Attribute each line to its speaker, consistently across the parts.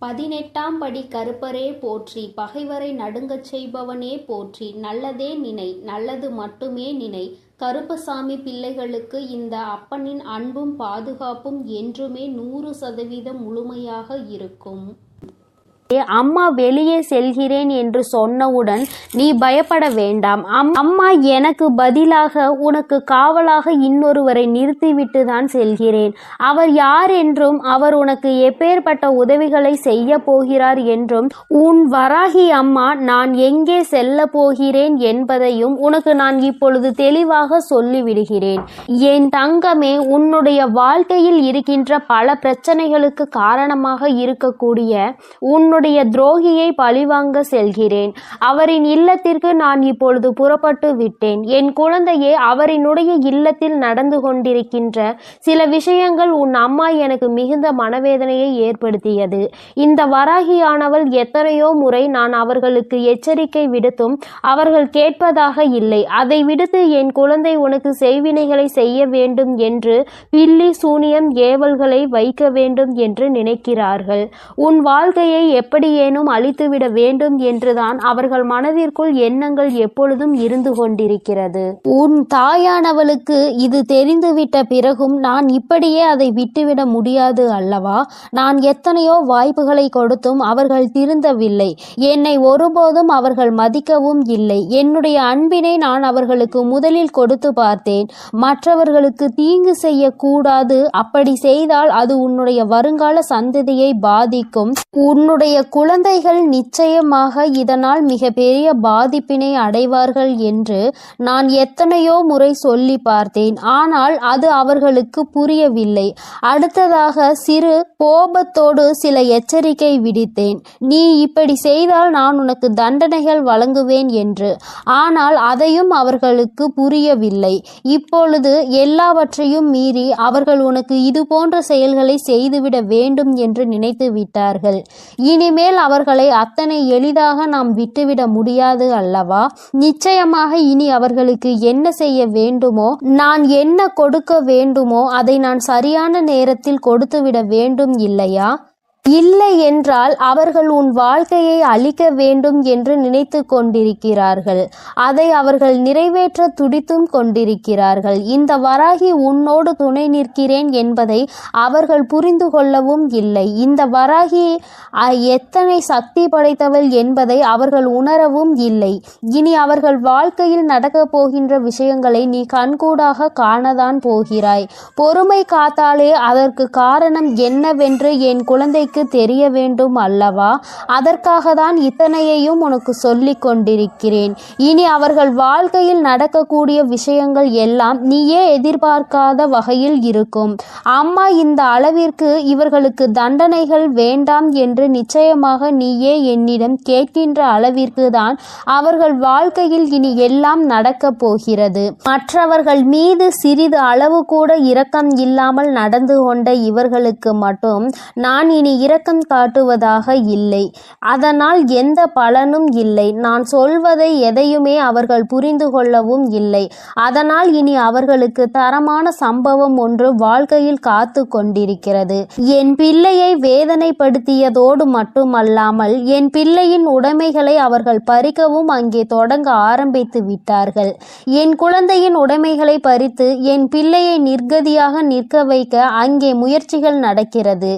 Speaker 1: 18ஆம் படி கருப்பரே போற்றி, பகைவரை நடுங்கச் செய்பவனே போற்றி, நல்லதே நினை, நல்லது மட்டுமே நினை. கருப்பசாமி பிள்ளைகளுக்கு இந்த அப்பனின் அன்பும் பாதுகாப்பும் என்றுமே 100% முழுமையாக இருக்கும்.
Speaker 2: அம்மா வெளியே செல்கிறேன் என்று சொன்னவுடன் நீ பயப்பட வேண்டாம். அம்மா எனக்கு பதிலாக உனக்கு காவலாக இன்னொருவரை நிறுத்திவிட்டு தான் செல்கிறேன். அவர் யார் என்றும் அவர் உனக்கு எப்பேற்பட்ட உதவிகளை செய்ய போகிறார் என்றும் உன் வராகி அம்மா நான் எங்கே செல்ல போகிறேன் என்பதையும் உனக்கு நான் இப்பொழுது தெளிவாக சொல்லிவிடுகிறேன். என் தங்கமே, உன்னுடைய வாழ்க்கையில் இருக்கின்ற பல பிரச்சனைகளுக்கு காரணமாக இருக்கக்கூடிய உன்னுடைய துரோகியை பழிவாங்க செல்கிறேன். அவரின் இல்லத்திற்கு நான் இப்பொழுது புறப்பட்டு விட்டேன். என் குழந்தையே, அவரினுடைய இல்லத்தில் நடந்து கொண்டிருக்கின்ற சில விஷயங்கள் உன் அம்மா எனக்கு மிகுந்த மனவேதனையை ஏற்படுத்தியது. இந்த வராகியானவள் எத்தனையோ முறை நான் அவர்களுக்கு எச்சரிக்கை விடுத்தும் அவர்கள் கேட்பதாக இல்லை. அதை விடுத்து என் குழந்தை உனக்கு செய்வினைகளை செய்ய வேண்டும் என்று பில்லி சூனியம் ஏவல்களை வைக்க வேண்டும் என்று நினைக்கிறார்கள். உன் வாழ்க்கையை எப்படியேனும் அழித்துவிட வேண்டும் என்றுதான் அவர்கள் மனதிற்குள் எண்ணங்கள் எப்பொழுதும் இருந்து கொண்டிருக்கிறது. உன் தாயானவளுக்கு இது தெரிந்துவிட்ட பிறகும் நான் இப்படியே அதை விட்டுவிட முடியாது அல்லவா? நான் எத்தனையோ வாய்ப்புகளை கொடுத்தும் அவர்கள் திருந்தவில்லை. என்னை ஒருபோதும் அவர்கள் மதிக்கவும் இல்லை. என்னுடைய அன்பினை நான் அவர்களுக்கு முதலில் கொடுத்து பார்த்தேன். மற்றவர்களுக்கு தீங்கு செய்யக்கூடாது, அப்படி செய்தால் அது உன்னுடைய வருங்கால சந்ததியை பாதிக்கும். உன்னுடைய குழந்தைகள் நிச்சயமாக இதனால் மிக பெரிய பாதிப்பினை அடைவார்கள் என்று நான் எத்தனையோ முறை சொல்லி பார்த்தேன். ஆனால் அது அவர்களுக்கு புரியவில்லை. அடுத்ததாக சிறு கோபத்தோடு சில எச்சரிக்கை விடுத்தேன். நீ இப்படி செய்தால் நான் உனக்கு தண்டனைகள் வழங்குவேன் என்று. ஆனால் அதையும் அவர்களுக்கு புரியவில்லை. இப்பொழுது எல்லாவற்றையும் மீறி அவர்கள் உனக்கு இது போன்ற செயல்களை செய்துவிட வேண்டும் என்று நினைத்து விட்டார்கள். இனிமேல் அவர்களை அத்தனை எளிதாக நாம் விட்டுவிட முடியாது அல்லவா? நிச்சயமாக இனி அவர்களுக்கு என்ன செய்ய வேண்டுமோ, நான் என்ன கொடுக்க வேண்டுமோ அதை நான் சரியான நேரத்தில் கொடுத்துவிட வேண்டும் இல்லையா? இல்லை என்றால் அவர்கள் உன் வாழ்க்கையை அழிக்க வேண்டும் என்று நினைத்து கொண்டிருக்கிறார்கள். அதை அவர்கள் நிறைவேற்ற துடித்தும் கொண்டிருக்கிறார்கள். இந்த வராகி உன்னோடு துணை நிற்கிறேன் என்பதை அவர்கள் புரிந்து கொள்ளவும் இல்லை. இந்த வராகி எத்தனை சக்தி படைத்தவள் என்பதை அவர்கள் உணரவும் இல்லை. இனி அவர்கள் வாழ்க்கையில் நடக்கப் போகின்ற விஷயங்களை நீ கண்கூடாக காணதான் போகிறாய். பொறுமை காத்தாலே அதற்கு காரணம் என்னவென்று என் குழந்தை தெரிய வேண்டும் அல்லவா? அதற்காக தான் இத்தனையையும் உனக்கு சொல்லிக் கொண்டிருக்கிறேன். இனி அவர்கள் வாழ்க்கையில் நடக்கக்கூடிய விஷயங்கள் எல்லாம் நீயே எதிர்பார்க்காத வகையில் இருக்கும். அம்மா இந்த அளவிற்கு இவர்களுக்கு தண்டனைகள் வேண்டாம் என்று நிச்சயமாக நீயே என்னிடம் கேட்கின்ற அளவிற்கு தான் அவர்கள் வாழ்க்கையில் இனி எல்லாம் நடக்கப் போகிறது. மற்றவர்கள் மீது சிறிது அளவு கூட இரக்கம் இல்லாமல் நடந்து கொண்ட இவர்களுக்கு மட்டும் நான் இனி இரக்கம் காட்டுவதாக இல்லை. அதனால் எந்த பலனும் இல்லை. நான் சொல்வதை எதையுமே அவர்கள் புரிந்து கொள்ளவும் இல்லை. அதனால் இனி அவர்களுக்கு தரமான சம்பவம் ஒன்று வாழ்க்கையில் காத்து கொண்டிருக்கிறது. என் பிள்ளையை வேதனைப்படுத்தியதோடு மட்டுமல்லாமல் என் பிள்ளையின் உடைமைகளை அவர்கள் பறிக்கவும் அங்கே தொடங்க ஆரம்பித்து விட்டார்கள். என் குழந்தையின் உடைமைகளை பறித்து என் பிள்ளையை நிர்கதியாக நிற்க வைக்க அங்கே முயற்சிகள் நடக்கிறது.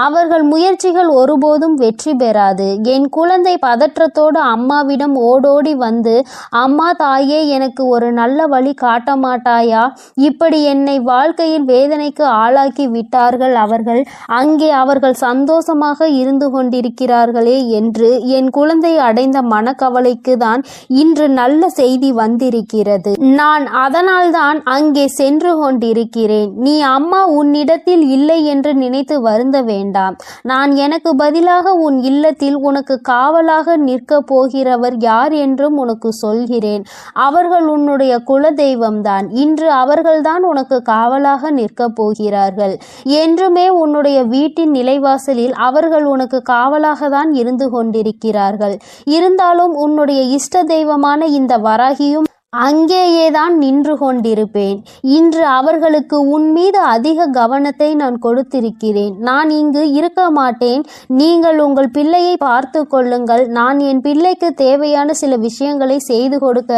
Speaker 2: அவர்கள் முயற்சிகள் ஒருபோதும் வெற்றி பெறாது. என் குழந்தை பதற்றத்தோடு அம்மாவிடம் ஓடோடி வந்து, அம்மா தாயே, எனக்கு ஒரு நல்ல வழி காட்ட மாட்டாயா? இப்படி என்னை வாழ்க்கையில் வேதனைக்கு ஆளாக்கி விட்டார்கள் அவர்கள். அங்கே அவர்கள் சந்தோஷமாக இருந்து கொண்டிருக்கிறார்களே என்று என் குழந்தை அடைந்த மனக்கவலைக்கு தான் இன்று நல்ல செய்தி வந்திருக்கிறது. நான் அதனால்தான் அங்கே சென்று கொண்டிருக்கிறேன். நீ அம்மா உன்னிடத்தில் இல்லை என்று நினைத்து வருந்த வேண்டாம். நான் எனக்கு பதிலாக உன் இல்லத்தில் உனக்கு காவலாக நிற்க போகிறவர் யார் என்றும் உனக்கு சொல்கிறேன். அவர்கள் உன்னுடைய குல தெய்வம்தான். இன்று அவர்கள்தான் உனக்கு காவலாக நிற்க போகிறார்கள். என்றுமே உன்னுடைய வீட்டின் நிலைவாசலில் அவர்கள் உனக்கு காவலாக தான் இருந்து கொண்டிருக்கிறார்கள். இருந்தாலும் உன்னுடைய இஷ்ட தெய்வமான இந்த வராகியும் அங்கேயேதான் நின்று கொண்டிருப்பேன். இன்று அவர்களுக்கு உன் மீது அதிக கவனத்தை நான் கொடுத்திருக்கிறேன். நான் இங்கு இருக்க மாட்டேன். நீங்கள் உங்கள் பிள்ளையை பார்த்து கொள்ளுங்கள். நான் என் பிள்ளைக்கு தேவையான சில விஷயங்களை செய்து கொடுக்க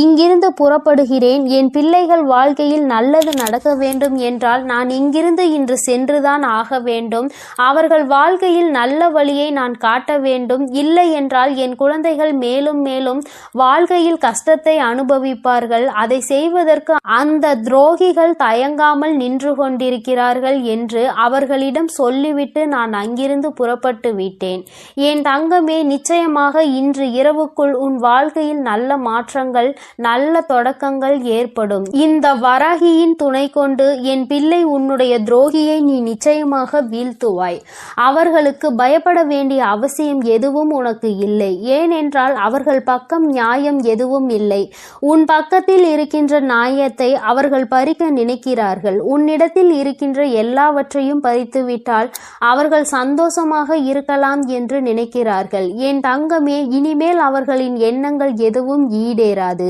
Speaker 2: இங்கிருந்து புறப்படுகிறேன். என் பிள்ளைகள் வாழ்க்கையில் நல்லது நடக்க வேண்டும் என்றால் நான் இங்கிருந்து இன்று சென்றுதான் ஆக வேண்டும். அவர்கள் வாழ்க்கையில் நல்ல வழியை நான் காட்ட வேண்டும். இல்லை என்றால் என் குழந்தைகள் மேலும் மேலும் வாழ்க்கையில் கஷ்டத்தை அனுபவிப்பார்கள். அதை செய்வதற்கு அந்த துரோகிகள் தயங்காமல் நின்று கொண்டிருக்கிறார்கள் என்று அவர்களிடம் சொல்லிவிட்டு நான் அங்கிருந்து புறப்பட்டு விட்டேன். என் தங்கமே, நிச்சயமாக இன்று இரவுக்குள் உன் வாழ்க்கையில் நல்ல மாற்றங்கள், நல்ல தொடக்கங்கள் ஏற்படும். இந்த வராகியின் துணை கொண்டு என் பிள்ளை உன்னுடைய துரோகியை நீ நிச்சயமாக வீழ்த்துவாய். அவர்களுக்கு பயப்பட வேண்டிய அவசியம் எதுவும் உனக்கு இல்லை. ஏனென்றால் அவர்கள் பக்கம் நியாயம் எதுவும் இல்லை. உன் பக்கத்தில் இருக்கின்ற நியாயத்தை அவர்கள் பறிக்க நினைக்கிறார்கள். உன்னிடத்தில் இருக்கின்ற எல்லாவற்றையும் பறித்துவிட்டால் அவர்கள் சந்தோஷமாக இருக்கலாம் என்று நினைக்கிறார்கள். என் தங்கமே, இனிமேல் அவர்களின் எண்ணங்கள் எதுவும் ஈடேறாது.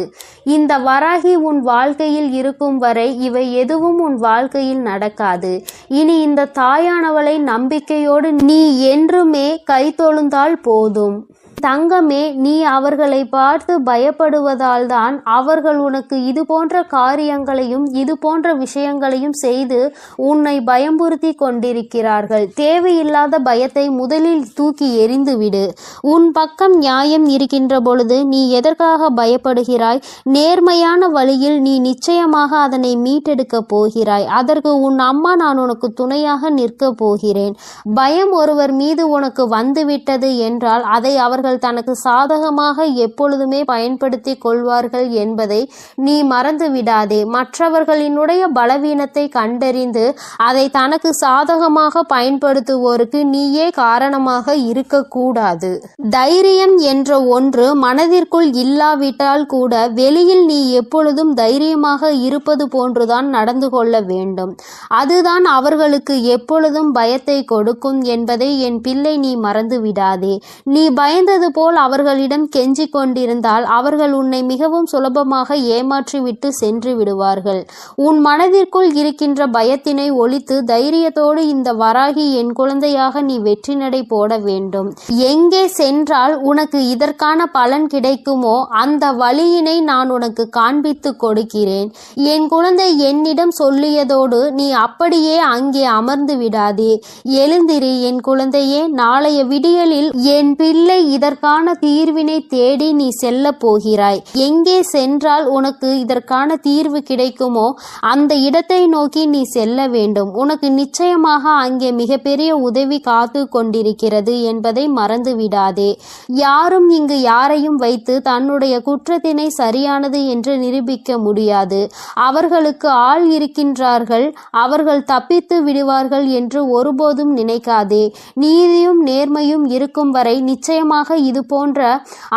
Speaker 2: இந்த வராகி உன் வாழ்க்கையில் இருக்கும் வரை இவை எதுவும் உன் வாழ்க்கையில் நடக்காது. இனி இந்த தாயானவளை நம்பிக்கையோடு நீ என்றுமே கைதொழுந்தால் போதும். தங்கமே, நீ அவர்களை பார்த்து பயப்படுவதால் தான் அவர்கள் உனக்கு இது போன்ற காரியங்களையும் இது போன்ற விஷயங்களையும் செய்து உன்னை பயமுறுத்தி கொண்டிருக்கிறார்கள். தேவையில்லாத பயத்தை முதலில் தூக்கி எறிந்துவிடு. உன் பக்கம் நியாயம் இருக்கின்ற பொழுது நீ எதற்காக பயப்படுகிறாய்? நேர்மையான வழியில் நீ நிச்சயமாக அதனை மீட்டெடுக்க போகிறாய். அதற்கு உன் அம்மா நான் உனக்கு துணையாக நிற்க போகிறேன். பயம் ஒருவர் மீது உனக்கு வந்துவிட்டது என்றால் அதை அவர்கள் தனக்கு சாதகமாக எப்பொழுதுமே பயன்படுத்தி கொள்வார்கள் என்பதை நீ மறந்து விடாதே. மற்றவர்களினுடைய பலவீனத்தை கண்டறிந்து அதை தனக்கு சாதகமாக பயன்படுத்துவோருக்கு நீயே காரணமாக இருக்கக்கூடாது. தைரியம் என்ற ஒன்று மனதிற்குள் இல்லாவிட்டால் கூட வெளியில் நீ எப்பொழுதும் தைரியமாக இருப்பது போன்றுதான் நடந்து கொள்ள வேண்டும். அதுதான் அவர்களுக்கு எப்பொழுதும் பயத்தை கொடுக்கும் என்பதை என் பிள்ளை நீ மறந்து விடாதே. நீ பயந்தது போல் அவர்களிடம் கெஞ்சிக் கொண்டிருந்தால் அவர்கள் உன்னை மிகவும் சுலபமாக ஏமாற்றிவிட்டு சென்று விடுவார்கள். உன் மனதிற்குள் இருக்கின்ற பயத்தினை ஒழித்து தைரியத்தோடு இந்த வராகி என் குழந்தையாக நீ வெற்றி நடை போட வேண்டும். எங்கே சென்றால் உனக்கு இதற்கான பலன் கிடைக்குமோ அந்த வழியினை நான் உனக்கு காண்பித்து கொடுக்கிறேன். என் குழந்தை என்னிடம் சொல்லியதோடு நீ அப்படியே அங்கே அமர்ந்து விடாதே. எழுந்திரு என் குழந்தையே. நாளைய விடியலில் என் பிள்ளை இதற்கான தீர்வினை தேடி நீ செல்ல போகிறாய். எங்கே சென்றால் உனக்கு இதற்கான தீர்வு கிடைக்குமோ அந்த இடத்தை நோக்கி நீ செல்ல வேண்டும். உனக்கு நிச்சயமாக அங்கே மிகப்பெரிய உதவி காத்து கொண்டிருக்கிறது என்பதை மறந்து விடாதே. யாரும் இங்கு யாரையும் வைத்து தன்னுடைய குற்றத்தினை சரியானது என்று நிரூபிக்க முடியாது. அவர்களுக்கு ஆள் இருக்கின்றார்கள், அவர்கள் தப்பித்து விடுவார்கள் என்று ஒருபோதும் நினைக்காதே. நீதியும் நேர்மையும் இருக்கும் வரை நிச்சயமாக இது போன்ற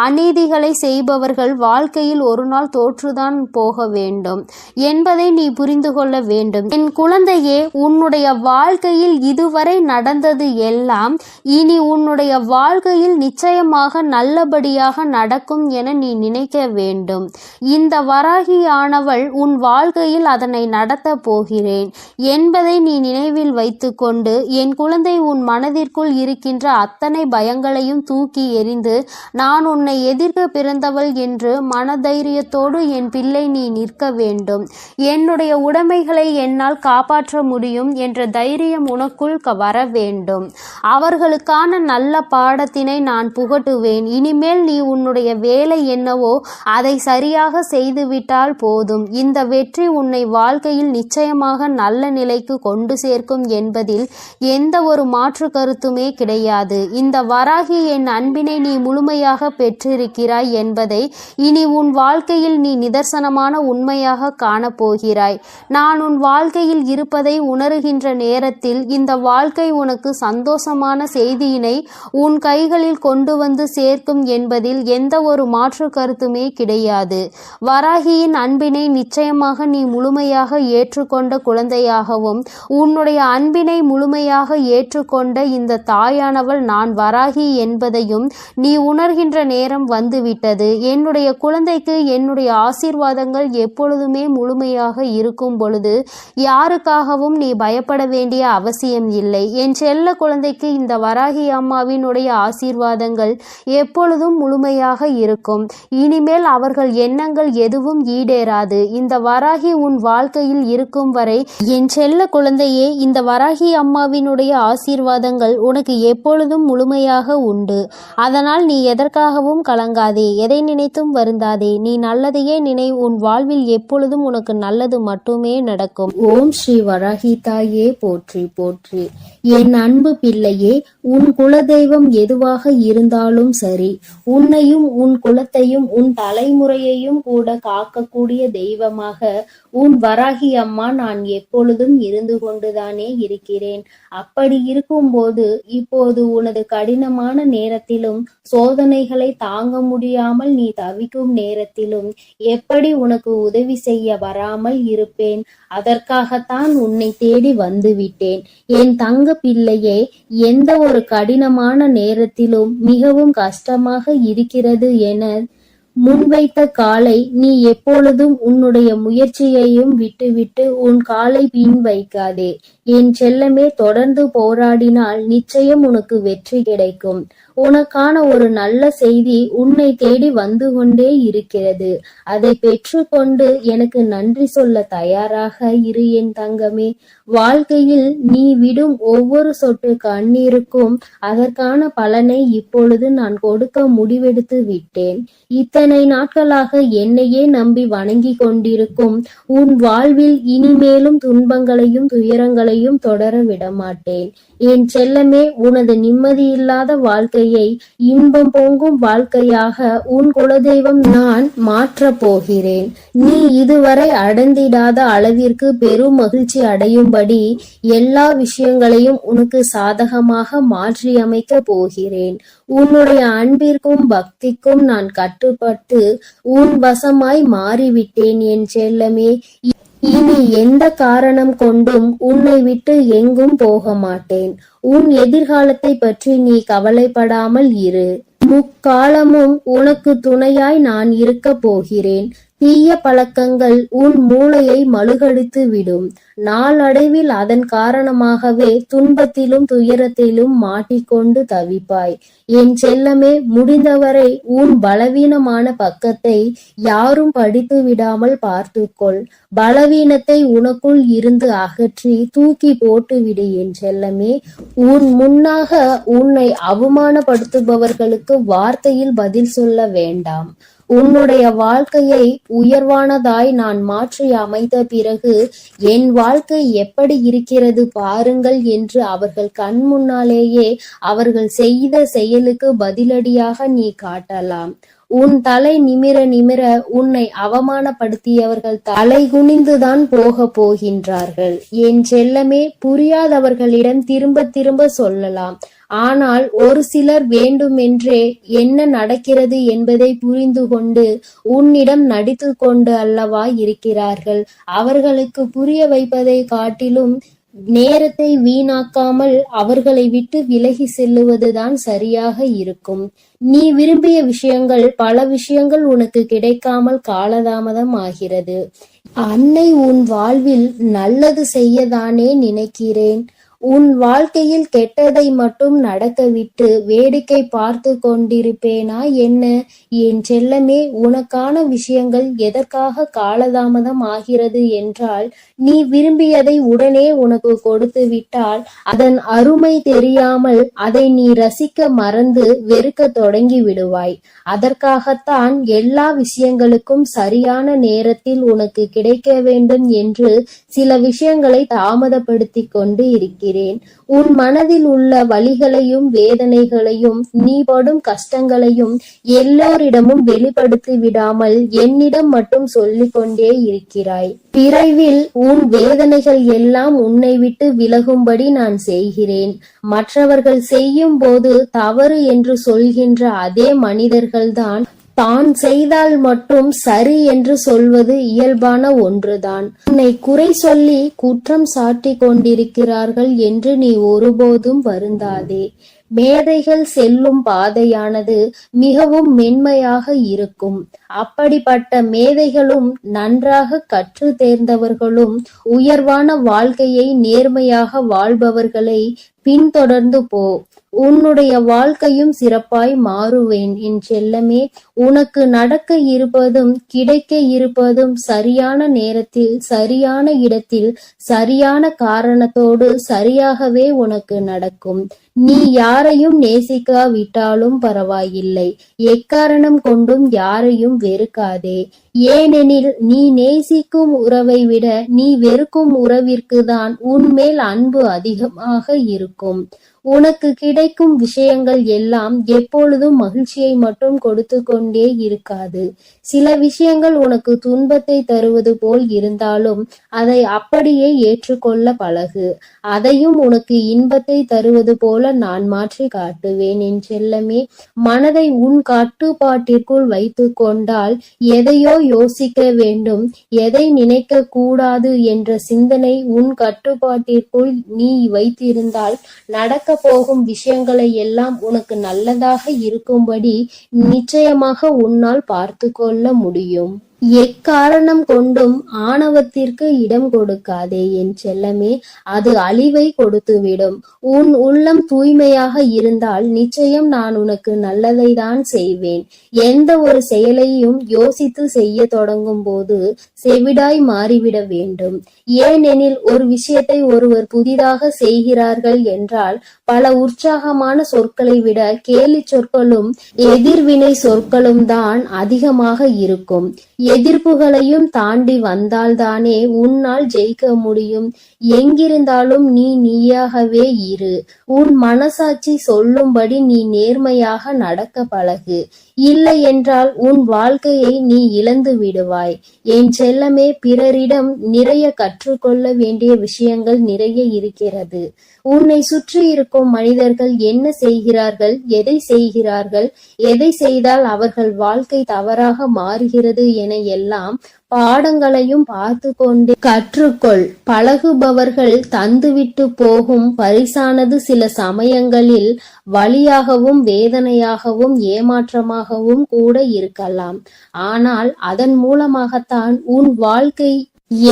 Speaker 2: அநீதிகளை செய்பவர்கள் வாழ்க்கையில் ஒரு நாள் தோற்றுதான் போக வேண்டும் என்பதை நீ புரிந்து கொள்ள வேண்டும். என் குழந்தையே, உன்னுடைய வாழ்க்கையில் இதுவரை நடந்தது எல்லாம் இனி உன்னுடைய வாழ்க்கையில் நிச்சயமாக நல்லபடியாக நடக்கும் என நீ நினைக்க வேண்டும். இந்த வராகியானவள் உன் வாழ்க்கையில் அதனை நடத்த போகிறேன் என்பதை நீ நினைவில் வைத்துக்கொண்டு என் குழந்தை உன் மனதிற்குள் இருக்கின்ற அத்தனை பயங்களையும் தூக்கி எறிந்து நான் உன்னை எதிர்க்க பிறந்தவள் என்று மனதைரியத்தோடு என் பிள்ளை நீ நிற்க வேண்டும். என்னுடைய உடைமைகளை என்னால் காப்பாற்ற முடியும் என்ற தைரியம் உனக்குள் வர வேண்டும். அவர்களுக்கான நல்ல பாடத்தினை நான் புகட்டுவேன். இனிமேல் நீ உன்னுடைய வேலை என்னவோ அதை சரியாக செய்துவிட்டால் போதும். இந்த வெற்றி உன்னை வாழ்க்கையில் நிச்சயமாக நல்ல நிலைக்கு கொண்டு சேர்க்கும் என்பதில் எந்த ஒரு மாற்று கருத்துமே கிடையாது. இந்த வராகி என் அன்பினை நீ முழுமையாக பெற்றிருக்கிறாய் என்பதை இனி உன் வாழ்க்கையில் நீ நிதர்சனமான உண்மையாக காணப்போகிறாய். நான் உன் வாழ்க்கையில் இருப்பதை உணர்கின்ற நேரத்தில் இந்த வாழ்க்கை உனக்கு சந்தோஷமான செய்தியினை உன் கைகளில் கொண்டு வந்து சேர்க்கும் என்பதில் எந்த ஒரு மாற்று கருத்துமே கிடையாது. வராகியின் அன்பினை நிச்சயமாக நீ முழுமையாக ஏற்றுக்கொண்ட குழந்தையாகவும் உன்னுடைய அன்பினை முழுமையாக ஏற்றுக்கொண்ட இந்த தாயானவள் நான் வராகி என்பதையும் நீ உணர்கின்ற நேரம் வந்துவிட்டது. என்னுடைய குழந்தைக்கு என்னுடைய ஆசீர்வாதங்கள் எப்பொழுதுமே முழுமையாக இருக்கும் பொழுது யாருக்காகவும் நீ பயப்பட வேண்டிய அவசியம் இல்லை. என் செல்ல குழந்தைக்கு இந்த வராகி அம்மாவினுடைய ஆசீர்வாதங்கள் எப்பொழுதும் முழுமையாக இருக்கும். இனிமேல் அவர்கள் எண்ணங்கள் எதுவும் ஈடேறாது. இந்த வராகி உன் வாழ்க்கையில் இருக்கும் வரை என் செல்ல குழந்தையே, இந்த வராகி அம்மாவினுடைய ஆசீர்வாதங்கள் உனக்கு எப்பொழுதும் முழுமையாக உண்டு. அதனால் நீ எதற்காகவும் கலங்காதே, எதை நினைத்தும் வருந்தாதே. நீ நல்லதையே நினை. உன் வாழ்வில் எப்பொழுதும் உனக்கு நல்லது மட்டுமே நடக்கும்.
Speaker 1: ஓம் ஸ்ரீ வராகி தாயே போற்றி போற்றி. என் அன்பு பிள்ளையே, உன் குலதெய்வம் எதுவாக இருந்தாலும் சரி, உன்னையும் உன் குலத்தையும் உன் தலைமுறையையும் கூட காக்கக்கூடிய தெய்வமாக உன் வராகி அம்மா நான் எப்பொழுதும் இருந்து கொண்டுதானே இருக்கிறேன். அப்படி இருக்கும்போது இப்போது உனது கடினமான நேரத்திலும் சோதனைகளை தாங்க முடியாமல் நீ தவிக்கும் நேரத்திலும் எப்படி உனக்கு உதவி செய்ய வராமல் இருப்பேன்? அதற்காகத்தான் உன்னை தேடி வந்துவிட்டேன். என் தங்க பிள்ளையே, எந்த ஒரு கடினமான நேரத்திலும் மிகவும் கஷ்டமாக இருக்கிறது என முன்வைத்த காலை நீ எப்பொழுதும் உன்னுடைய முயற்சியையும் விட்டுவிட்டு உன் காலை பின் வைக்காதே. என் செல்லமே, தொடர்ந்து போராடினால் நிச்சயம் உனக்கு வெற்றி கிடைக்கும். உனக்கான ஒரு நல்ல செய்தி உன்னை தேடி வந்து கொண்டே இருக்கிறது. அதை பெற்றுக்கொண்டு எனக்கு நன்றி சொல்ல தயாராக இரு என் தங்கமே. வாழ்க்கையில் நீ விடும் ஒவ்வொரு சொட்டு கண்ணீருக்கும் அதற்கான பலனை இப்பொழுது நான் கொடுக்க முடிவெடுத்து விட்டேன். இத்தனை நாட்களாக என்னையே நம்பி வணங்கி கொண்டிருக்கும் உன் வாழ்வில் இனிமேலும் துன்பங்களையும் துயரங்களையும் தொடர விடமாட்டேன். என் செல்லமே, உனது நிம்மதியில்லாத வாழ்க்கையை இன்பம் பொங்கும் வாழ்க்கையாக உன் குலதெய்வம் நான் மாற்றப் போகிறேன். நீ இதுவரை அடைந்திடாத அளவிற்கு பெரும் மகிழ்ச்சி அடையும்படி எல்லா விஷயங்களையும் உனக்கு சாதகமாக மாற்றி அமைக்க போகிறேன். உன்னுடைய அன்பிற்கும் பக்திக்கும் நான் கட்டுப்பட்டு உன் வசமாய் மாறிவிட்டேன் என் செல்லமே. இனி எந்த காரணம் கொண்டும் உன்னை விட்டு எங்கும் போக மாட்டேன். உன் எதிர்காலத்தை பற்றி நீ கவலைப்படாமல் இரு. முக்காலமும் உனக்கு துணையாய் நான் இருக்க போகிறேன். தீய பழக்கங்கள் உன் மூளையை மழுகடித்து விடும். நாளடைவில் அதன் காரணமாகவே துன்பத்திலும் துயரத்திலும் மாட்டிக்கொண்டு தவிப்பாய். என் செல்லமே, முடிந்தவரை உன் பலவீனமான பக்கத்தை யாரும் படித்து விடாமல் பார்த்துக்கொள். பலவீனத்தை உனக்குள் இருந்து அகற்றி தூக்கி போட்டுவிடு என் செல்லமே. உன் முன்னாக உன்னை அவமானப்படுத்துபவர்களுக்கு வார்த்தையில் பதில் சொல்ல வேண்டாம். உன்னுடைய வாழ்க்கையை உயர்வானதாய் நான் மாற்றி அமைத்த பிறகு என் வாழ்க்கை எப்படி இருக்கிறது பாருங்கள் என்று அவர்கள் கண் முன்னாலேயே அவர்கள் செய்த செயலுக்கு பதிலடியாக நீ காட்டலாம். உன் தலை நிமிர நிமிர உன்னை அவமானப்படுத்தியவர்கள் தலை குனிந்துதான் போக போகின்றார்கள். என் செல்லமே, புரியாதவர்களிடம் திரும்ப திரும்ப சொல்லலாம். ஆனால் ஒரு சிலர் வேண்டுமென்றே என்ன நடக்கிறது என்பதை புரிந்து கொண்டு உன்னிடம் நடித்து கொண்டு அல்லவா இருக்கிறார்கள். அவர்களுக்கு புரிய வைப்பதை காட்டிலும் நேரத்தை வீணாக்காமல் அவர்களை விட்டு விலகி செல்லுவதுதான் சரியாக இருக்கும். நீ விரும்பிய விஷயங்கள், பல விஷயங்கள் உனக்கு கிடைக்காமல் காலதாமதம் ஆகிறது. அன்னை உன் வாழ்வில் நல்லது செய்யதானே நினைக்கிறேன். உன் வாழ்க்கையில் கெட்டதை மட்டும் நடக்க விட்டு வேடிக்கை பார்த்து கொண்டிருப்பேனா என்ன? என் செல்லமே, உனக்கான விஷயங்கள் எதற்காக காலதாமதம் ஆகிறது என்றால், நீ விரும்பியதை உடனே உனக்கு கொடுத்து விட்டால் அதன் அருமை தெரியாமல் அதை நீ ரசிக்க மறந்து வெறுக்க தொடங்கி விடுவாய். அதற்காகத்தான் எல்லா விஷயங்களுக்கும் சரியான நேரத்தில் உனக்கு கிடைக்க வேண்டும் என்று சில விஷயங்களை தாமதப்படுத்தி கொண்டு இருக்கிறேன். உன் மனதில் உள்ள வலிகளையும் வேதனைகளையும் நீ படும் கஷ்டங்களையும் எல்லோரிடமும் வெளிப்படுத்தி விடாமல் என்னிடம் மட்டும் சொல்லிக் கொண்டே இருக்கிறாய். விரைவில் உன் வேதனைகள் எல்லாம் உன்னை விட்டு விலகும்படி நான் செய்கிறேன். மற்றவர்கள் செய்யும் போது தவறு என்று சொல்கின்ற அதே மனிதர்கள்தான் தான் செய்தால் மட்டும் சரி என்று சொல்வது இயல்பான ஒன்றுதான். உன்னை குறை சொல்லி குற்றம் சாட்டி கொண்டிருக்கிறார்கள் என்று நீ ஒருபோதும் வருந்தாதே.
Speaker 2: மேதைகள் செல்லும் பாதையானது மிகவும் மென்மையாக இருக்கும். அப்படிப்பட்ட மேதைகளும் நன்றாக கற்று தேர்ந்தவர்களும் உயர்வான வாழ்க்கையை நேர்மையாக வாழ்பவர்களை பின்தொடர்ந்து போ. உன்னுடைய வாழ்க்கையும் சிறப்பாய் மாறுவேன். என் செல்லமே, உனக்கு நடக்க இருப்பதும் கிடைக்க இருப்பதும் சரியான நேரத்தில் சரியான இடத்தில் சரியான காரணத்தோடு சரியாகவே உனக்கு நடக்கும். நீ யாரையும் நேசிக்காவிட்டாலும் பரவாயில்லை. எக்காரணம் கொண்டும் யாரையும் வெறுக்காதே. ஏனெனில் நீ நேசிக்கும் உறவை விட நீ வெறுக்கும் உறவிற்கு தான் உன்மேல் அன்பு அதிகமாக இருக்கும். உனக்கு கிடைக்கும் விஷயங்கள் எல்லாம் எப்பொழுதும் மகிழ்ச்சியை மட்டும் கொடுத்து கொண்டே இருக்காது. சில விஷயங்கள் உனக்கு துன்பத்தை தருவது போல் இருந்தாலும் அதை அப்படியே ஏற்றுக்கொள்ள பழகு. அதையும் உனக்கு இன்பத்தை தருவது போல நான் மாற்றி காட்டுவேன். என் செல்லமே, மனதை உன் கட்டுப்பாட்டிற்குள் வைத்து கொண்டால் எதையோ யோசிக்க வேண்டும், எதை நினைக்க கூடாது என்ற சிந்தனை உன் கட்டுப்பாட்டிற்குள் நீ வைத்திருந்தால் நடக்க போகும் விஷயங்களை எல்லாம் உனக்கு நல்லதாக இருக்கும்படி நிச்சயமாக உன்னால் பார்த்து கொள்ள முடியும். எக்காரணம் கொண்டும் ஆணவத்திற்கு இடம் கொடுக்காதே என் செல்லமே, அது அழிவை கொடுத்துவிடும். உன் உள்ளம் தூய்மையாக இருந்தால் நிச்சயம் நான் உனக்கு நல்லதை தான் செய்வேன். எந்த ஒரு செயலையும் யோசித்து செய்ய தொடங்கும் போது செவிடாய் மாறிவிட வேண்டும். ஏனெனில் ஒரு விஷயத்தை ஒருவர் புதிதாக செய்கிறார்கள் என்றால் பல உற்சாகமான சொற்களை விட கேலி சொற்களும் எதிர்வினை சொற்களும் தான் அதிகமாக இருக்கும். எதிர்ப்புகளையும் தாண்டி வந்தால்தானே உன்னால் ஜெயிக்க முடியும். எங்கிருந்தாலும் நீ நீயாகவே இரு. உன் மனசாட்சி சொல்லும்படி நீ நேர்மையாக நடக்க பழகு. இல்லை என்றால் உன் வாழ்க்கையை நீ இழந்து விடுவாய். என் செல்லமே, பிறரிடம் நிறைய கற்றுக்கொள்ள வேண்டிய விஷயங்கள் நிறைய இருக்கிறது. உன்னை சுற்றி இருக்கும் மனிதர்கள் என்ன செய்கிறார்கள், எதை செய்கிறார்கள், எதை செய்தால் அவர்கள் வாழ்க்கை தவறாக மாறுகிறது என எல்லாம் பாடங்களையும் பார்த்து கொண்டே கற்றுக்கொள். பழகுபவர்கள் தந்துவிட்டு போகும் பரிசானது சில சமயங்களில் வலியாகவும் வேதனையாகவும் ஏமாற்றமாகவும் கூட இருக்கலாம். ஆனால் அதன் மூலமாகத்தான் உன் வாழ்க்கை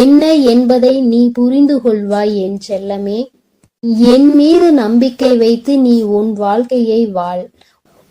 Speaker 2: என்ன என்பதை நீ புரிந்து கொள்வாய். என் செல்லமே, என் மீது நம்பிக்கை வைத்து நீ உன் வாழ்க்கையை வாழ்.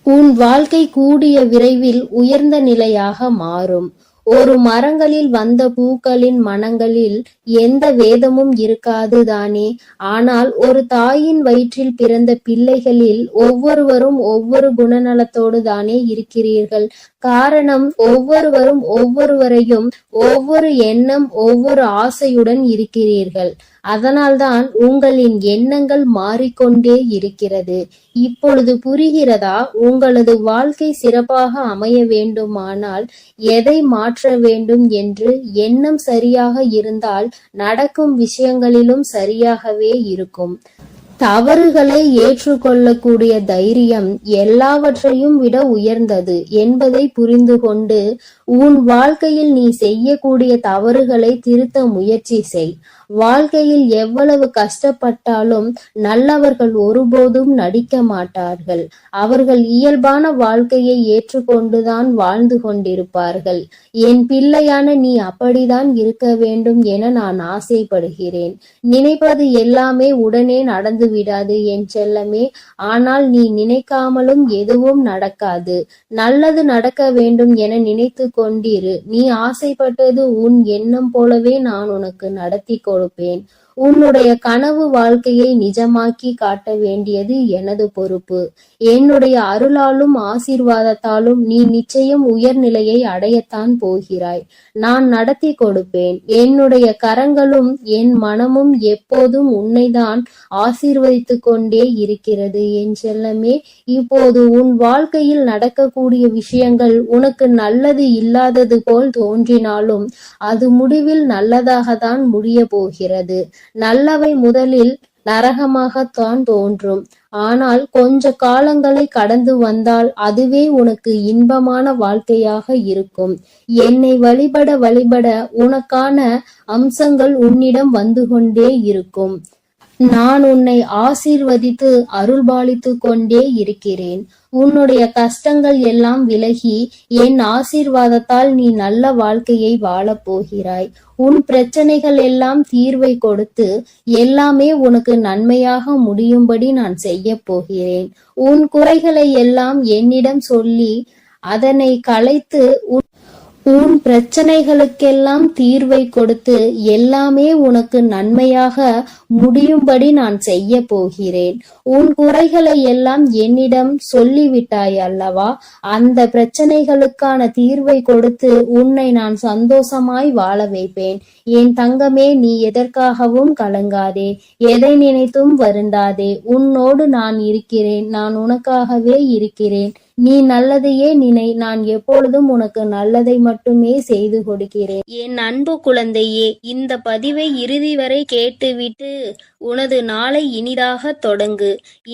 Speaker 2: உன் வாழ்க்கை கூடிய விரைவில் உயர்ந்த நிலையாக மாறும். ஒரு மரங்களில் வந்த பூக்களின் மனங்களில் எந்த வேதமும் இருக்காது தானே. ஆனால் ஒரு தாயின் வயிற்றில் பிறந்த பிள்ளைகளில் ஒவ்வொருவரும் ஒவ்வொரு குணநலத்தோடு தானே இருக்கிறீர்கள். காரணம், ஒவ்வொருவரும் ஒவ்வொருவரையும் ஒவ்வொரு எண்ணம் ஒவ்வொரு ஆசையுடன் இருக்கிறீர்கள். அதனால்தான் உங்களின் எண்ணங்கள் மாறிக்கொண்டே இருக்கிறது. இப்பொழுது புரிகிறதா? உங்களது வாழ்க்கை சிறப்பாக அமைய வேண்டுமானால் எதை மாற்ற வேண்டும் என்று எண்ணம் சரியாக இருந்தால் நடக்கும் விஷயங்களிலும் சரியாகவே இருக்கும். தவறுகளை ஏற்றுக்கொள்ளக்கூடிய தைரியம் எல்லாவற்றையும் விட உயர்ந்தது என்பதை புரிந்து கொண்டு உன் வாழ்க்கையில் நீ செய்யக்கூடிய தவறுகளை திருத்த முயற்சி செய். வாழ்க்கையில் எவ்வளவு கஷ்டப்பட்டாலும் நல்லவர்கள் ஒருபோதும் நடிக்க மாட்டார்கள். அவர்கள் இயல்பான வாழ்க்கையை ஏற்றுக்கொண்டுதான் வாழ்ந்து கொண்டிருப்பார்கள். என் பிள்ளையான நீ அப்படிதான் இருக்க வேண்டும் என நான் ஆசைப்படுகிறேன். நினைப்பது எல்லாமே உடனே நடந்து விடாது என் செல்லமே. ஆனால் நீ நினைக்காமலும் எதுவும் நடக்காது. நல்லது நடக்க வேண்டும் என நினைத்து கொண்டிரு. நீ ஆசைப்பட்டது உன் எண்ணம் போலவே நான் உனக்கு நடத்தி கொடுப்பேன். உன்னுடைய கனவு வாழ்க்கையை நிஜமாக்கி காட்ட வேண்டியது எனது பொறுப்பு. என்னுடைய அருளாலும் ஆசீர்வாதத்தாலும் நீ நிச்சயம் உயர்நிலையை அடையத்தான் போகிறாய். நான் நடத்தி கொடுப்பேன். என்னுடைய கரங்களும் என் மனமும் எப்போதும் உன்னைதான் ஆசீர்வதித்து கொண்டே இருக்கிறது என் செல்லமே. இப்போது உன் வாழ்க்கையில் நடக்கக்கூடிய விஷயங்கள் உனக்கு நல்லது இல்லாதது போல் தோன்றினாலும் அது முடிவில் நல்லதாகத்தான் முடிய போகிறது. நல்லவை முதலில் நரகமாகத்தான் தோன்றும். ஆனால் கொஞ்ச காலங்களை கடந்து வந்தால் அதுவே உனக்கு இன்பமான வாழ்க்கையாக இருக்கும். என்னை வழிபட வழிபட உனக்கான அம்சங்கள் உன்னிடம் வந்து கொண்டே இருக்கும்.
Speaker 1: நான் உன்னை ஆசீர்வதித்து அருள்பாலித்து கொண்டே இருக்கிறேன். உன்னுடைய கஷ்டங்கள் எல்லாம் விலகி என் ஆசீர்வாதத்தால் நீ நல்ல வாழ்க்கையை வாழப் போகிறாய். உன் பிரச்சனைகள் எல்லாம் தீர்வை கொடுத்து எல்லாமே உனக்கு நன்மையாக முடியும்படி நான் செய்ய போகிறேன். உன் குறைகளை எல்லாம் என்னிடம் சொல்லி அதனை களைத்து உன் பிரச்சனைகளுக்கெல்லாம் தீர்வை கொடுத்து எல்லாமே உனக்கு நன்மையாக முடியும்படி நான் செய்ய போகிறேன். உன் குறைகளை எல்லாம் என்னிடம் சொல்லிவிட்டாய் அல்லவா? அந்த பிரச்சனைகளுக்கான தீர்வை கொடுத்து உன்னை நான் சந்தோஷமாய் வாழ வைப்பேன். என் தங்கமே, நீ எதற்காகவும் கலங்காதே, எதை நினைத்தும் வருந்தாதே. உன்னோடு நான் இருக்கிறேன். நான் உனக்காகவே இருக்கிறேன். நீ நல்லதையே நினை. நான் எப்பொழுதும் உனக்கு நல்லதை மட்டுமே செய்து கொடுக்கிறேன்.
Speaker 2: என் அன்பு குழந்தையே, இந்த பதிவை இறுதி வரை கேட்டுவிட்டு உனது நாளை இனிதாக தொடங்கு.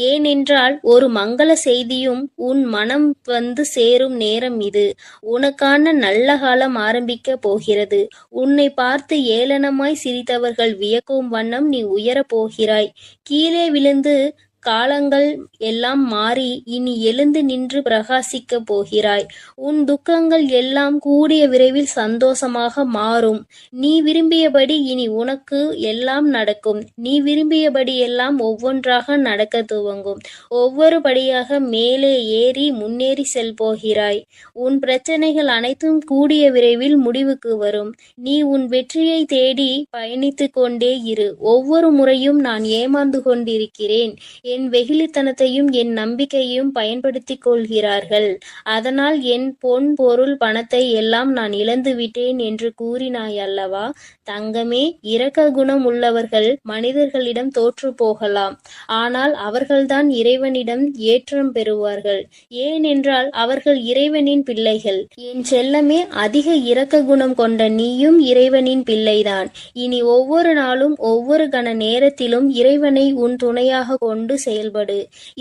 Speaker 2: ஏனென்றால் ஒரு மங்கள செய்தியும் உன் மனம் வந்து சேரும் நேரம் இது. உனக்கான நல்ல காலம் ஆரம்பிக்க போகிறது. உன்னை பார்த்து ஏளனமாய் சிரித்தவர்கள் வியக்கும் வண்ணம் நீ உயரப் போகிறாய். கீழே விழுந்து காலங்கள் எல்லாம் மாறி இனி எழுந்து நின்று பிரகாசிக்க போகிறாய். உன் துக்கங்கள் எல்லாம் கூடிய விரைவில் சந்தோஷமாக மாறும். நீ விரும்பியபடி இனி உனக்கு எல்லாம் நடக்கும். நீ விரும்பியபடி எல்லாம் ஒவ்வொன்றாக நடக்க துவங்கும். ஒவ்வொரு படியாக மேலே ஏறி முன்னேறி செல் போகிறாய். உன் பிரச்சனைகள் அனைத்தும் கூடிய விரைவில் முடிவுக்கு வரும். நீ உன் வெற்றியை தேடி பயணித்து கொண்டே இரு. ஒவ்வொரு முறையும் நான் ஏமாந்து கொண்டிருக்கிறேன், என் வெகுளித்தனத்தையும் என் நம்பிக்கையையும் பயன்படுத்திக் கொள்கிறார்கள், அதனால் என் பொன் பொருள் பணத்தை எல்லாம் நான் இழந்து விட்டேன் என்று கூறினாய் அல்லவா? தங்கமே, இரக்க குணம் உள்ளவர்கள் மனிதர்களிடம் தோற்று போகலாம், ஆனால் அவர்கள்தான் இறைவனிடம் ஏற்றம் பெறுவார்கள். ஏனென்றால் அவர்கள் இறைவனின் பிள்ளைகள். என் செல்லமே, அதிக இரக்க குணம் கொண்ட நீயும் இறைவனின் பிள்ளைதான். இனி ஒவ்வொரு நாளும் ஒவ்வொரு கண நேரத்திலும் இறைவனை உன் துணையாக கொண்டு செயல்படு.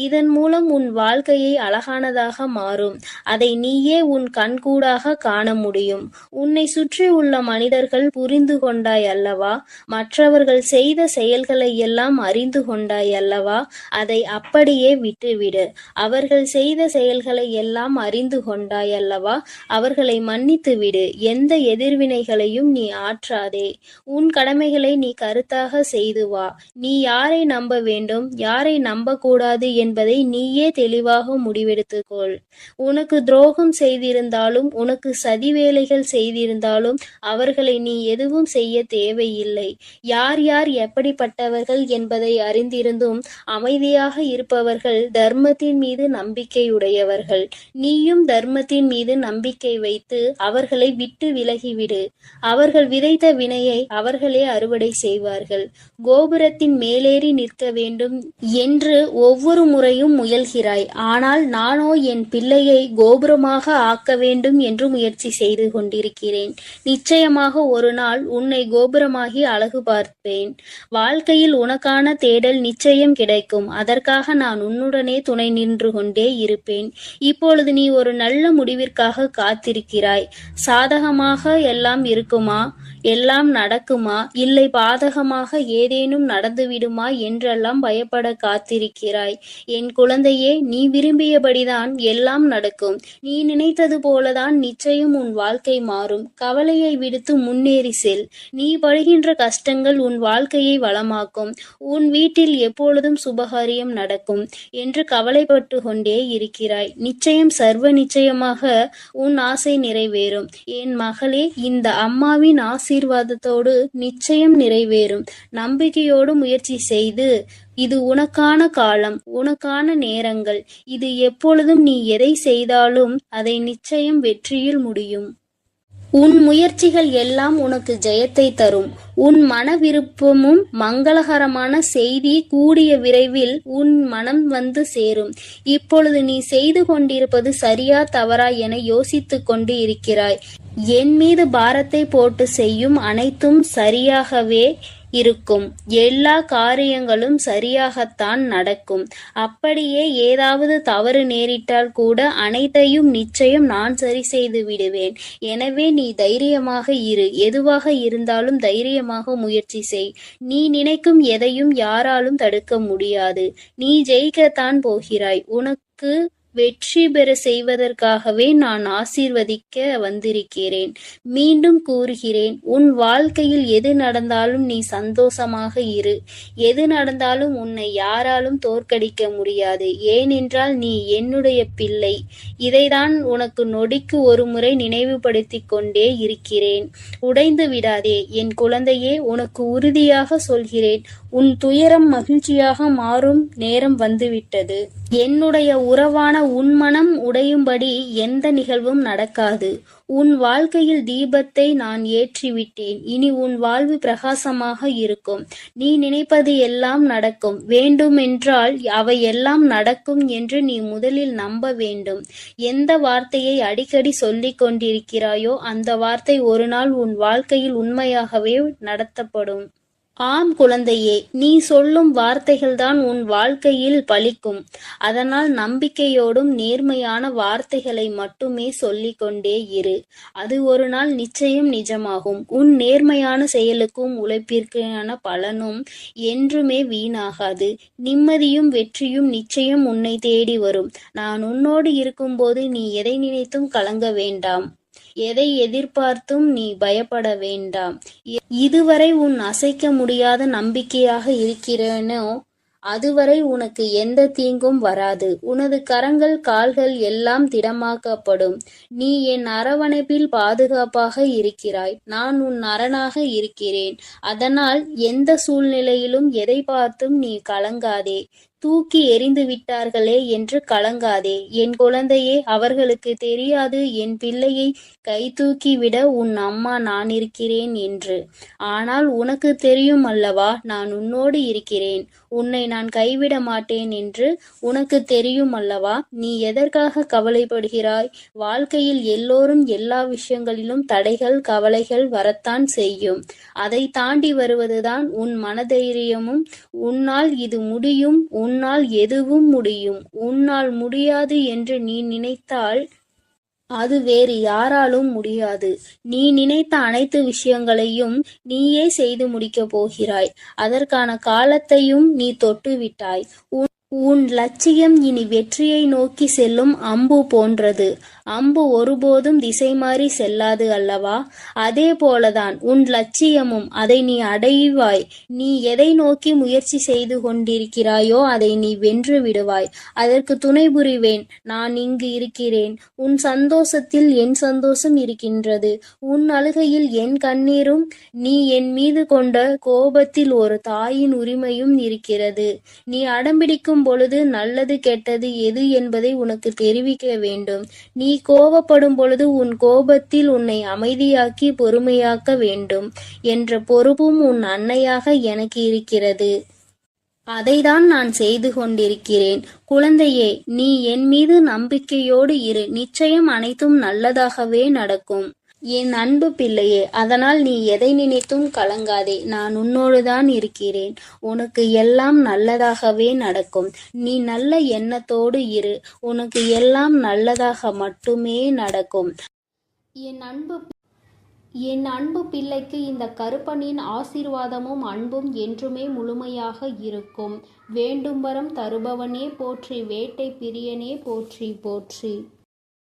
Speaker 2: இதன் மூலம் உன் வாழ்க்கையை அழகானதாக மாறும். அதை நீயே உன் கண்கூடாக காண முடியும். உன்னை சுற்றி உள்ள மனிதர்கள் புரிந்து கொண்டாய் அல்லவா? மற்றவர்கள் செய்த செயல்களை எல்லாம் அறிந்து கொண்டாய் அல்லவா? அதை அப்படியே விட்டுவிடு. அவர்கள் செய்த செயல்களை எல்லாம் அறிந்து கொண்டாய் அல்லவா? அவர்களை மன்னித்து விடு. எந்த எதிர்வினைகளையும் நீ ஆற்றாதே. உன் கடமைகளை நீ கருத்தாக செய்து வா. நீ யாரை நம்ப வேண்டும், யாரை நம்பக்கூடாது என்பதை நீயே தெளிவாக முடிவெடுத்துக்கொள். உனக்கு துரோகம் செய்திருந்தாலும், உனக்கு சதி வேலைகள் செய்திருந்தாலும் அவர்களை நீ எதுவும் செய்ய தேவையில்லை. யார் யார் எப்படிப்பட்டவர்கள் என்பதை அறிந்திருந்தும் அமைதியாக இருப்பவர்கள் தர்மத்தின் மீது நம்பிக்கையுடையவர்கள். நீயும் தர்மத்தின் மீது நம்பிக்கை வைத்து அவர்களை விட்டு விலகிவிடு. அவர்கள் விதைத்த வினையை அவர்களே அறுவடை செய்வார்கள். கோபுரத்தின் மேலேறி நிற்க வேண்டும் என்று ஒவ்வொரு முறையும் முயல்கிறாய். ஆனால் நானோ என் பிள்ளையை கோபுரமாக ஆக்க வேண்டும் என்று முயற்சி செய்து கொண்டிருக்கிறேன். நிச்சயமாக ஒரு நாள் உன்னை கோபுரமாகி அழகு பார்ப்பேன். வாழ்க்கையில் உனக்கான தேடல் நிச்சயம் கிடைக்கும். அதற்காக நான் உன்னுடனே துணை நின்று கொண்டே இருப்பேன். இப்பொழுது நீ ஒரு நல்ல முடிவிற்காக காத்திருக்கிறாய். சாதகமாக எல்லாம் இருக்குமா, எல்லாம் நடக்குமா, இல்லை பாதகமாக ஏதேனும் நடந்துவிடுமா என்றெல்லாம் பயப்பட காத்திருக்கிறாய். என் குழந்தையே, நீ விரும்பியபடிதான் எல்லாம் நடக்கும். நீ நினைத்தது போலதான் நிச்சயம் உன் வாழ்க்கை மாறும். கவலையை விடுத்து முன்னேறி செல். நீ படுகின்ற கஷ்டங்கள் உன் வாழ்க்கையை வளமாக்கும். உன் வீட்டில் எப்பொழுதும் சுபகாரியம் நடக்கும் என்று கவலைப்பட்டு கொண்டே இருக்கிறாய். நிச்சயம், சர்வ நிச்சயமாக உன் ஆசை நிறைவேறும். என் மகளே, இந்த அம்மாவின் ஆசீர்வாதத்தோடு நிச்சயம் நிறைவேறும். நம்பிக்கையோடு முயற்சி செய்து, இது உனக்கான காலம், உனக்கான நேரங்கள். இது எப்பொழுதும் நீ எதை செய்தாலும் அதை நிச்சயம் வெற்றியில் முடியும். உன் முயற்சிகள் எல்லாம் உனக்கு ஜெயத்தை தரும். உன் மன விருப்பமும் மங்களகரமான செய்தி கூடிய விரைவில் உன் மனம் வந்து சேரும். இப்பொழுது நீ செய்து கொண்டிருப்பது சரியா தவறா என யோசித்துக் கொண்டு இருக்கிறாய். என் மீது பாரத்தை போட்டு செய்யும் அனைத்தும் சரியாகவே
Speaker 1: இருக்கும். எல்லா காரியங்களும் சரியாகத்தான் நடக்கும். அப்படியே ஏதாவது தவறு நேரிட்டால் கூட அனைத்தையும் நிச்சயம் நான் சரி செய்து விடுவேன். எனவே நீ தைரியமாக இரு. எதுவாக இருந்தாலும் தைரியமாக முயற்சி செய். நீ நினைக்கும் எதையும் யாராலும் தடுக்க முடியாது. நீ ஜெயிக்கத்தான் போகிறாய். உனக்கு வெற்றி பெற செய்வதற்காகவே நான் ஆசீர்வதிக்க வந்திருக்கிறேன். மீண்டும் கூறுகிறேன், உன் வாழ்க்கையில் எது நடந்தாலும் நீ சந்தோஷமாக இரு. எது நடந்தாலும் உன்னை யாராலும் தோற்கடிக்க முடியாது. ஏனென்றால் நீ என்னுடைய பிள்ளை. இதைதான் உனக்கு நொடிக்கு ஒரு முறை நினைவுபடுத்திக் கொண்டே இருக்கிறேன். உடைந்து விடாதே என் குழந்தையே. உனக்கு உறுதியாக சொல்கிறேன், உன் துயரம் மகிழ்ச்சியாக மாறும் நேரம் வந்துவிட்டது. என்னுடைய உறவான உன் மனம் உடையும்படி எந்த நிகழ்வும் நடக்காது. உன் வாழ்க்கையில் தீபத்தை நான் ஏற்றிவிட்டேன். இனி உன் வாழ்வு பிரகாசமாக இருக்கும். நீ நினைப்பது எல்லாம் நடக்கும். வேண்டுமென்றால் அவை எல்லாம் நடக்கும் என்று நீ முதலில் நம்ப வேண்டும். எந்த வார்த்தையை அடிக்கடி சொல்லிக் கொண்டிருக்கிறாயோ அந்த வார்த்தை ஒரு நாள் உன் வாழ்க்கையில் உண்மையாகவே நடத்தப்படும். ஆம் குழந்தையே, நீ சொல்லும் வார்த்தைகள்தான் உன் வாழ்க்கையில் பலிக்கும். அதனால் நம்பிக்கையோடும் நேர்மையான வார்த்தைகளை மட்டுமே சொல்லிக் கொண்டே இரு. அது ஒரு நாள் நிச்சயம் நிஜமாகும். உன் நேர்மையான செயலுக்கும் உழைப்பிற்கான பலனும் என்றுமே வீணாகாது. நிம்மதியும் வெற்றியும் நிச்சயம் உன்னை தேடி வரும். நான் உன்னோடு இருக்கும்போது நீ எதை நினைத்தும் கலங்க வேண்டாம். எதை எதிர்பார்த்தும் நீ பயப்பட வேண்டாம். இதுவரை உன் அசைக்க முடியாத நம்பிக்கையாக இருக்கிறேனோ அதுவரை உனக்கு எந்த தீங்கும் வராது. உனது கரங்கள் கால்கள் எல்லாம் திடமாக்கப்படும். நீ என் அரவணைப்பில் பாதுகாப்பாக இருக்கிறாய். நான் உன் அரணாக இருக்கிறேன். அதனால் எந்த சூழ்நிலையிலும் எதை பார்த்தும் நீ கலங்காதே. தூக்கி எறிந்து விட்டார்களே என்று கலங்காதே. என் குழந்தையே, அவர்களுக்கு தெரியாது என் பிள்ளையை கை தூக்கி விட உன் அம்மா நான் இருக்கிறேன் என்று. ஆனால் உனக்கு தெரியும் அல்லவா, நான் உன்னோடு இருக்கிறேன். உன்னை நான் கைவிட மாட்டேன் என்று உனக்கு தெரியும் அல்லவா. நீ எதற்காக கவலைப்படுகிறாய்? வாழ்க்கையில் எல்லோரும் எல்லா விஷயங்களிலும் தடைகள் கவலைகள் வரத்தான் செய்யும். அதை தாண்டி வருவதுதான் உன் மனதைரியமும். உன்னால் இது முடியும், உன்னால் எதுவும் முடியும். உன்னால் முடியாது என்று நீ நினைத்தால் அது வேறு யாராலும் முடியாது. நீ நினைத்த அனைத்து விஷயங்களையும் நீயே செய்து முடிக்கப் போகிறாய். அதற்கான காலத்தையும் நீ தொட்டு விட்டாய். உன் லட்சியம் இனி வெற்றியை நோக்கி செல்லும் அம்பு போன்றது. அம்பு ஒருபோதும் திசை மாறி செல்லாது அல்லவா? அதே போலதான் உன் லட்சியமும். அதை நீ அடைவாய். நீ எதை நோக்கி முயற்சி செய்து கொண்டிருக்கிறாயோ அதை நீ வென்று விடுவாய். அதற்கு துணை புரிவேன். நான் இங்கு இருக்கிறேன். உன் சந்தோஷத்தில் என் சந்தோஷம் இருக்கின்றது. உன் அழுகையில் என் கண்ணீரும். நீ என் மீது கொண்ட கோபத்தில் ஒரு தாயின் உரிமையும் இருக்கிறது. நீ அடம்பிடிக்கும் பொழுது நல்லது கெட்டது எது என்பதை உனக்கு தெரிவிக்க வேண்டும். நீ கோபப்படும் பொழுது உன் கோபத்தில் உன்னை அமைதியாக்கி பொறுமையாக்க வேண்டும் என்ற பொறுப்பும் உன் அன்னையாக எனக்கு இருக்கிறது. அதைதான் நான் செய்து கொண்டிருக்கிறேன். குழந்தையே, நீ என் மீது நம்பிக்கையோடு இரு. நிச்சயம் அனைத்தும் நல்லதாகவே நடக்கும். என் அன்பு பிள்ளையே, அதனால் நீ எதை நினைத்தும் கலங்காதே. நான் உன்னோடுதான் இருக்கிறேன். உனக்கு எல்லாம் நல்லதாகவே நடக்கும். நீ நல்ல எண்ணத்தோடு இரு. உனக்கு எல்லாம் நல்லதாக மட்டுமே நடக்கும். என் அன்பு பிள்ளைக்கு இந்த கருப்பனின் ஆசீர்வாதமும் அன்பும் என்றுமே முழுமையாக இருக்கும். வேண்டும் வரம் தருபவனே போற்றி, வேட்டை பிரியனே போற்றி போற்றி.